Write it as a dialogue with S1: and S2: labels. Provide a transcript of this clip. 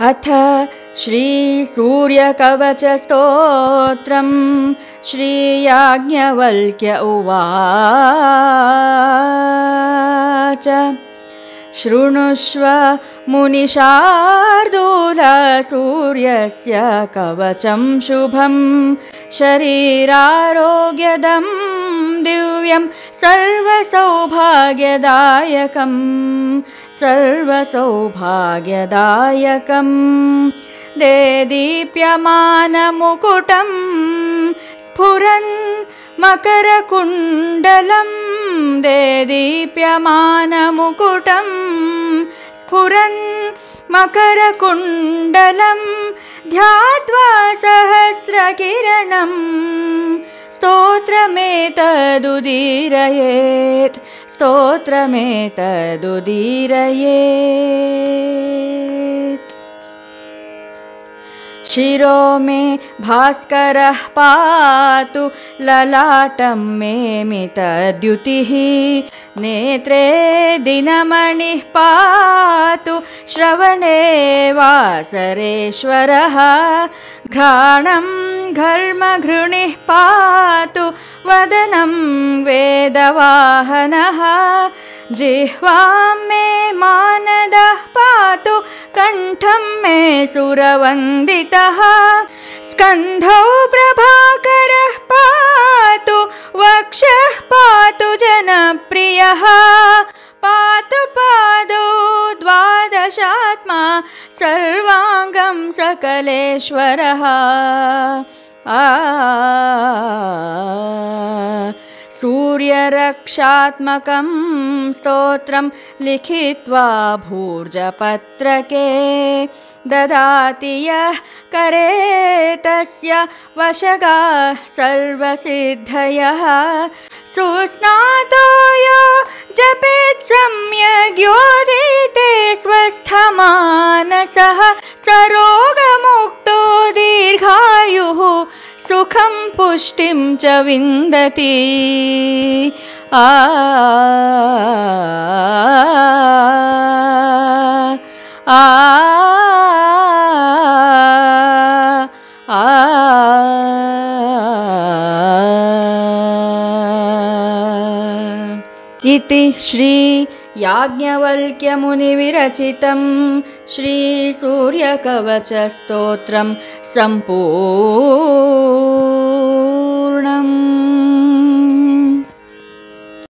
S1: अथ श्रीसूर्यकवचस्तोत्रम् श्रीयाज्ञवल्क्य उवाच। शृणुष्व मुनिशार्दूल सूर्यस्य कवचं शुभं शरीरारोग्यदं दिव्यं सर्वसौभाग्यदायकम् देदीप्यमानमुकुटं स्फुरन् मकरकुण्डलं देदीप्यमानमुकुटं स्फुरन् मकरकुण्डलं ध्यात्वा सहस्रकिरणं स्तोत्रमेतदुदीरयेत् स्तोत्रमेतदुदीरयेत्। शिरो मे भास्करः पातु ललाटं मे मितद्युतिः नेत्रे दिनमणिः पातु श्रवणे वासरेश्वरः घ्राणं घर्मघृणिः पातु वदनं वेदवाहनः जिह्वां मे मानदः पातु कण्ठं मे सुरवन्दितः स्कन्धौ प्रभाकरः पातु वक्षः पातु जनप्रियः पातु पादौ द्वादशात्मा सर्वाङ्गं सकलेश्वरः सूर्यरक्षात्मकं स्तोत्रं लिखित्वा भूर्जपत्रके ददाति यः करे तस्य वशगाः सर्वसिद्धयः सुस्नातो यो जपेत् सम्यग् योदिते स्वस्थमानसः सरोगमुक्तो दीर्घायुः सुखं पुष्टिं च विन्दति। इति श्री याज्ञवल्क्यमुनिविरचितं श्रीसूर्यकवचस्तोत्रं सम्पूर्णम्।